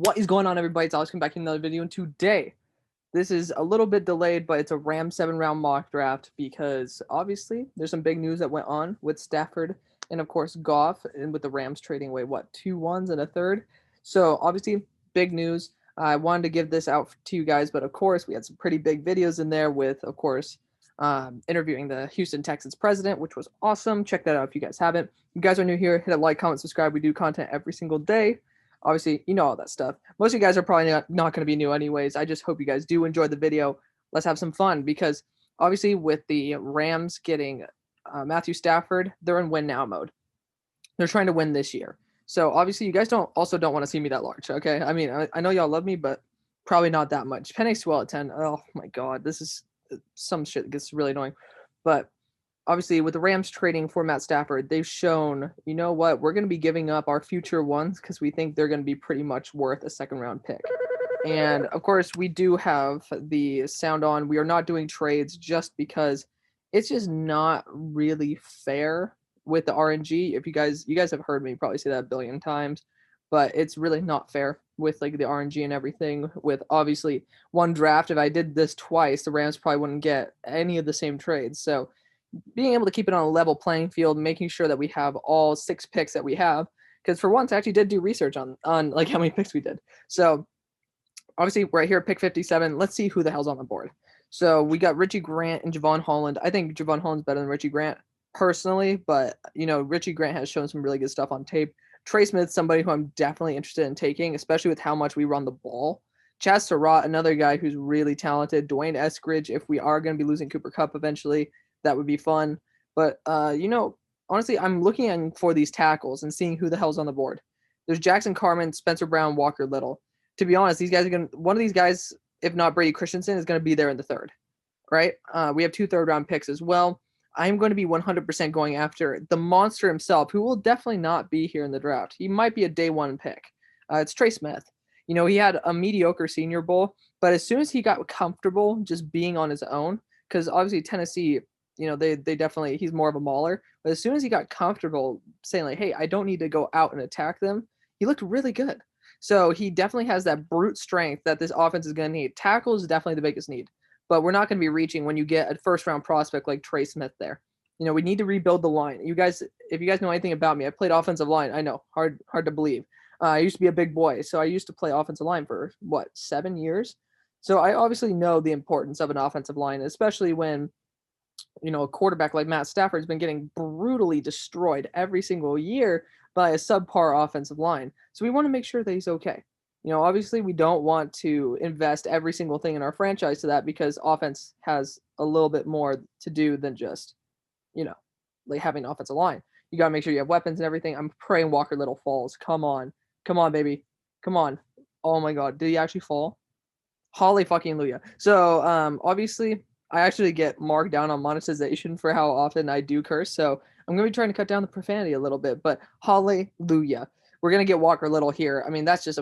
What is going on, everybody? It's Alex coming back in another video, and today this is a little bit delayed, but it's a Ram 7-round mock draft because obviously there's some big news that went on with Stafford and of course Goff, and with the Rams trading away two ones and a third. So obviously big news. I wanted to give this out to you guys, but of course we had some pretty big videos in there with, of course, interviewing the Houston Texans president, which was awesome. Check that out if you guys haven't. If you guys are new here, hit a like, comment, subscribe. We do content every single day. Obviously, you know all that stuff. Most of you guys are probably not going to be new anyways. I just hope you guys do enjoy the video. Let's have some fun because obviously with the Rams getting Matthew Stafford, they're in win now mode. They're trying to win this year. So obviously you guys don't want to see me that large, okay? I mean, I know y'all love me, but probably not that much. Penny swell at 10. Oh my God, this is some shit that gets really annoying. But obviously with the Rams trading for Matt Stafford, they've shown, you know what, we're going to be giving up our future ones because we think they're going to be pretty much worth a second-round pick. And of course, we do have the sound on. We are not doing trades just because it's just not really fair with the RNG. If you guys have heard me probably say that a billion times, but it's really not fair with like the RNG and everything. With obviously one draft, if I did this twice, the Rams probably wouldn't get any of the same trades. So being able to keep it on a level playing field, making sure that we have all 6 picks that we have, because for once I actually did do research on like how many picks we did. So obviously we're right here at pick 57. Let's see who the hell's on the board. So we got Richie Grant and Javon Holland. I think Javon Holland's better than Richie Grant personally, but you know, Richie Grant has shown some really good stuff on tape. Trey Smith, somebody who I'm definitely interested in taking, especially with how much we run the ball. Chaz Surratt, another guy who's really talented. Dwayne Eskridge, if we are going to be losing Cooper Kupp eventually, that would be fun. But, you know, honestly, I'm looking for these tackles and seeing who the hell's on the board. There's Jackson Carman, Spencer Brown, Walker Little. To be honest, these guys are going to – one of these guys, if not Brady Christensen, is going to be there in the third, right? We have 2 third-round picks as well. I'm going to be 100% going after the monster himself, who will definitely not be here in the draft. He might be a day one pick. It's Trey Smith. You know, he had a mediocre Senior Bowl, but as soon as he got comfortable just being on his own, because obviously Tennessee, you know, they definitely, he's more of a mauler. But as soon as he got comfortable saying like, hey, I don't need to go out and attack them, he looked really good. So he definitely has that brute strength that this offense is going to need. Tackle is definitely the biggest need. But we're not going to be reaching when you get a first-round prospect like Trey Smith there. You know, we need to rebuild the line. You guys, if you guys know anything about me, I played offensive line. I know, hard to believe. I used to be a big boy, so I used to play offensive line for, 7 years? So I obviously know the importance of an offensive line, especially when, you know, a quarterback like Matt Stafford has been getting brutally destroyed every single year by a subpar offensive line. So we want to make sure that he's okay. You know, obviously we don't want to invest every single thing in our franchise to that because offense has a little bit more to do than just, you know, like having an offensive line. You got to make sure you have weapons and everything. I'm praying Walker Little falls. Come on, baby. Come on. Oh my God. Did he actually fall? Holly fucking Luya. So obviously I actually get marked down on monetization for how often I do curse. So I'm going to be trying to cut down the profanity a little bit, but hallelujah. We're going to get Walker Little here. I mean, that is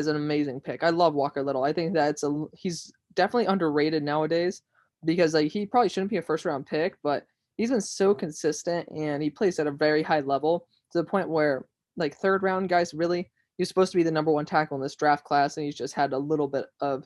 an amazing pick. I love Walker Little. I think he's definitely underrated nowadays because like he probably shouldn't be a first round pick, but he's been so consistent and he plays at a very high level to the point where like third round guys, really, he's supposed to be the number 1 tackle in this draft class. And he's just had a little bit of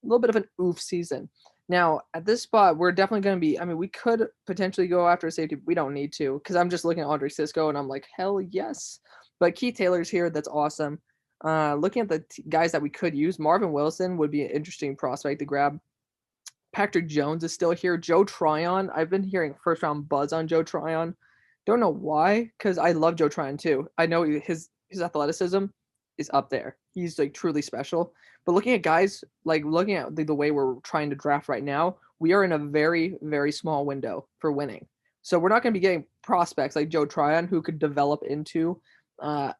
an oof season. Now, at this spot, we're definitely going to be – I mean, we could potentially go after a safety. We don't need to because I'm just looking at Andre Cisco, and I'm like, hell yes. But Keith Taylor's here. That's awesome. Looking at the guys that we could use, Marvin Wilson would be an interesting prospect to grab. Patrick Jones is still here. Joe Tryon. I've been hearing first-round buzz on Joe Tryon. Don't know why because I love Joe Tryon too. I know his athleticism is up there. He's like truly special. But looking at guys, like looking at the way we're trying to draft right now, we are in a very, very small window for winning. So we're not going to be getting prospects like Joe Tryon who could develop into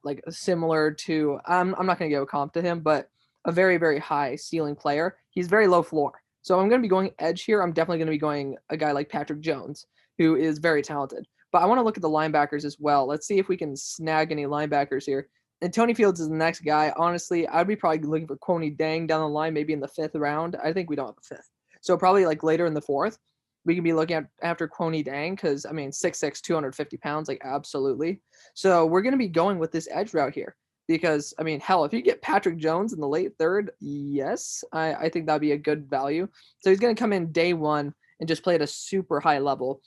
like similar to, I'm not going to give a comp to him, but a very, very high ceiling player. He's very low floor. So I'm going to be going edge here. I'm definitely going to be going a guy like Patrick Jones, who is very talented. But I want to look at the linebackers as well. Let's see if we can snag any linebackers here. And Tony Fields is the next guy. Honestly, I'd be probably looking for Kwoni Dang down the line, maybe in the 5th round. I think we don't have a 5th. So probably like later in the 4th, we can be looking at after Kwoni Dang because, I mean, 6'6", 250 pounds, like absolutely. So we're going to be going with this edge route here. because I mean, hell, if you get Patrick Jones in the late third, yes, I think that'd be a good value. So he's going to come in day one and just play at a super high level.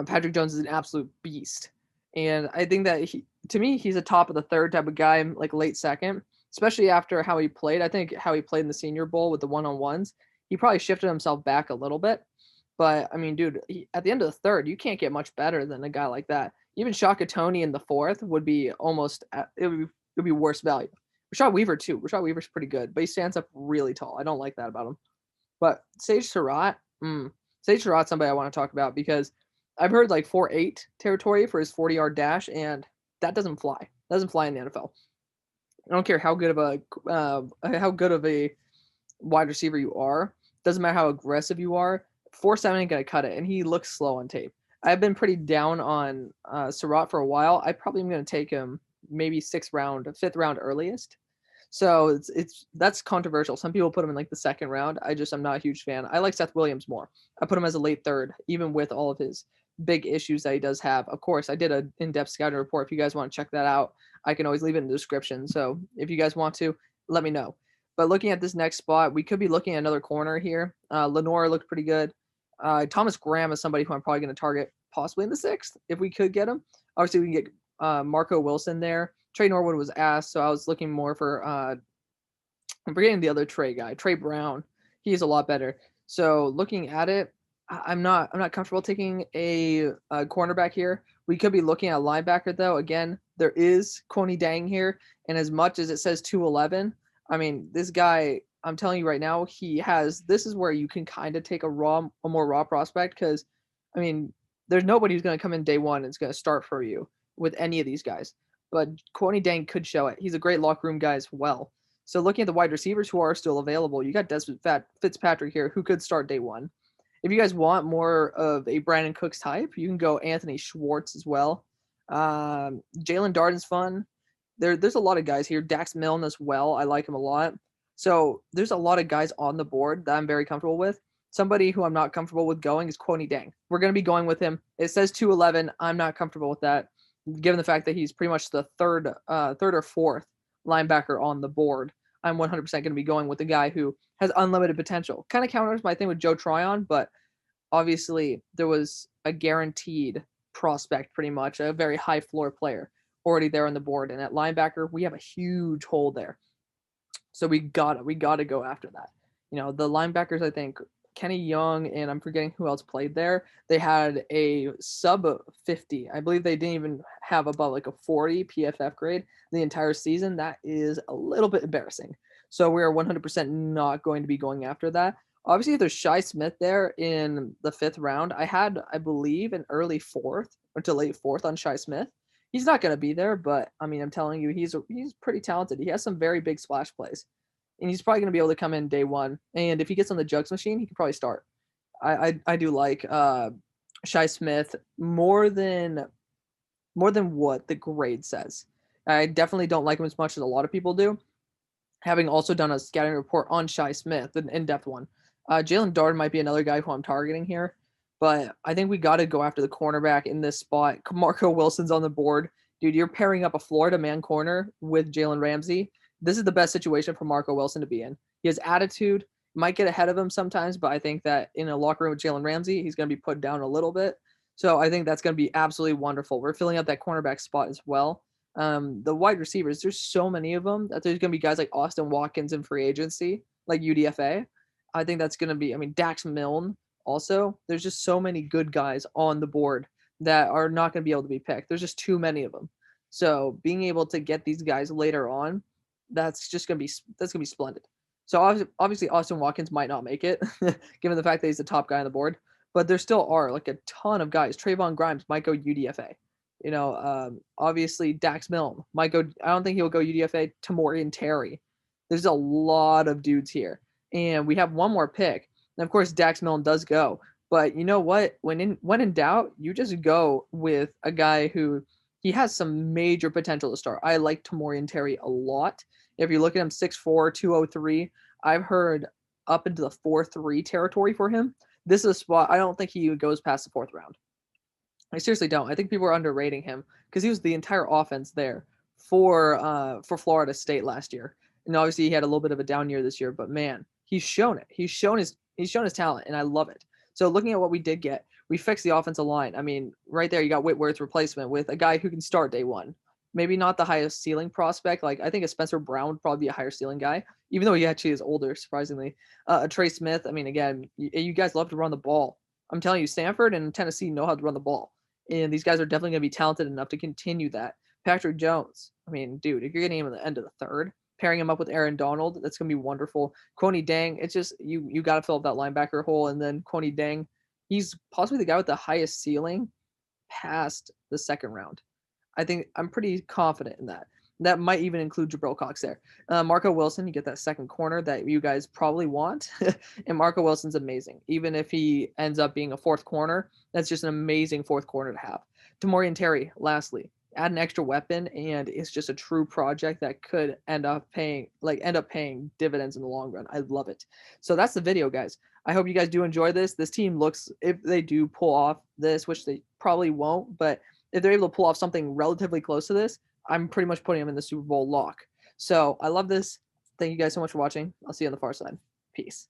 Patrick Jones is an absolute beast, and I think that to me, he's a top of the third type of guy, like late second, especially after how he played. I think how he played in the Senior Bowl with the one-on-ones, he probably shifted himself back a little bit. But I mean, dude, at the end of the third, you can't get much better than a guy like that. Even Shaka Tony in the fourth would be almost it would be worse value. Rashad Weaver too. Rashad Weaver's pretty good, but he stands up really tall. I don't like that about him. But Sage Surratt, Sage Surratt's somebody I want to talk about because I've heard like 4.8 territory for his 40-yard dash, and that doesn't fly. That doesn't fly in the NFL. I don't care how good of a wide receiver you are. Doesn't matter how aggressive you are. 4.7 ain't gonna cut it, and he looks slow on tape. I've been pretty down on Surratt for a while. I probably am gonna take him maybe 5th round earliest. So that's controversial. Some people put him in like the 2nd round. I'm not a huge fan. I like Seth Williams more. I put him as a late 3rd, even with all of his big issues that he does have. Of course, I did an in-depth scouting report. If you guys want to check that out, I can always leave it in the description. So if you guys want to, let me know. But looking at this next spot, we could be looking at another corner here. Lenore looked pretty good. Thomas Graham is somebody who I'm probably going to target possibly in the 6th if we could get him. Obviously, we can get Marco Wilson there. Trey Norwood was asked, so I was looking more for I'm forgetting the other Trey guy, Trey Brown. He's a lot better. So looking at it, I'm not comfortable taking a cornerback here. We could be looking at a linebacker though. Again, there is Coney Dang here, and as much as it says 211, I mean this guy. I'm telling you right now, this is where you can kind of take a more raw prospect because, I mean, there's nobody who's going to come in day one and is going to start for you with any of these guys. But Coney Dang could show it. He's a great locker room guy as well. So looking at the wide receivers who are still available, you got Desmond Fitzpatrick here who could start day one. If you guys want more of a Brandon Cooks type, you can go Anthony Schwartz as well. Jalen Darden's fun. There's a lot of guys here. Dax Milne as well. I like him a lot. So there's a lot of guys on the board that I'm very comfortable with. Somebody who I'm not comfortable with going is Coney Dang. We're going to be going with him. It says 211. I'm not comfortable with that, given the fact that he's pretty much the third or fourth linebacker on the board. I'm 100% going to be going with the guy who has unlimited potential. Kind of counters my thing with Joe Tryon, but obviously there was a guaranteed prospect, pretty much a very high floor player already there on the board. And at linebacker, we have a huge hole there. So we gotta go after that. You know, the linebackers, I think Kenny Young and I'm forgetting who else played there. They had a sub 50. I believe they didn't even have above like a 40 PFF grade the entire season. That is a little bit embarrassing. So we are 100% not going to be going after that. Obviously, if there's Shi Smith there in the 5th round, I believe, an early 4th or to late 4th on Shi Smith. He's not going to be there, but I mean, I'm telling you, he's pretty talented. He has some very big splash plays, and he's probably going to be able to come in day one. And if he gets on the jugs machine, he can probably start. I do like Shi Smith more than what the grade says. I definitely don't like him as much as a lot of people do. Having also done a scouting report on Shi Smith, an in-depth one, Jalen Darden might be another guy who I'm targeting here. But I think we got to go after the cornerback in this spot. Marco Wilson's on the board. Dude, you're pairing up a Florida man corner with Jalen Ramsey. This is the best situation for Marco Wilson to be in. He has attitude, might get ahead of him sometimes, but I think that in a locker room with Jalen Ramsey, he's going to be put down a little bit. So I think that's going to be absolutely wonderful. We're filling up that cornerback spot as well. The wide receivers, there's so many of them that there's going to be guys like Austin Watkins in free agency, like UDFA. I think that's going to be, Dax Milne. Also, there's just so many good guys on the board that are not going to be able to be picked. There's just too many of them. So being able to get these guys later on, that's going to be splendid. So obviously Austin Watkins might not make it, given the fact that he's the top guy on the board. But there still are like a ton of guys. Trayvon Grimes might go UDFA. You know, obviously Dax Milne might go. I don't think he'll go UDFA. Tamorrion Terry. There's a lot of dudes here, and we have one more pick. And of course, Dax Milne does go. But you know what? When in doubt, you just go with a guy who he has some major potential to start. I like Tamorrion Terry a lot. If you look at him, 6'4", 203, I've heard up into the 4.3 territory for him. This is a spot I don't think he goes past the 4th round. I seriously don't. I think people are underrating him because he was the entire offense there for Florida State last year. And obviously he had a little bit of a down year this year, but man, he's shown it. He's shown his talent, and I love it. So looking at what we did get, we fixed the offensive line. I mean, right there you got Whitworth's replacement with a guy who can start day one. Maybe not the highest ceiling prospect. Like I think a Spencer Brown would probably be a higher ceiling guy, even though he actually is older, surprisingly. Trey Smith. I mean, again, you guys love to run the ball. I'm telling you, Stanford and Tennessee know how to run the ball, and these guys are definitely going to be talented enough to continue that. Patrick Jones. I mean, dude, if you're getting him at the end of the third, pairing him up with Aaron Donald, that's gonna be wonderful. Kwoni Dang, it's just you got to fill up that linebacker hole, and then Kwoni Dang, he's possibly the guy with the highest ceiling past the second round. I'm pretty confident in that. That might even include Jabril Cox there. Marco Wilson, you get that second corner that you guys probably want. And Marco Wilson's amazing. Even if he ends up being a fourth corner, that's just an amazing fourth corner to have. Tamorrion Terry, lastly, add an extra weapon, and it's just a true project that could end up paying dividends in the long run. I love it. So that's the video, guys. I hope you guys do enjoy this. This team looks, if they do pull off this, which they probably won't, but if they're able to pull off something relatively close to this, I'm pretty much putting them in the Super Bowl lock. So I love this. Thank you guys so much for watching. I'll see you on the far side. Peace.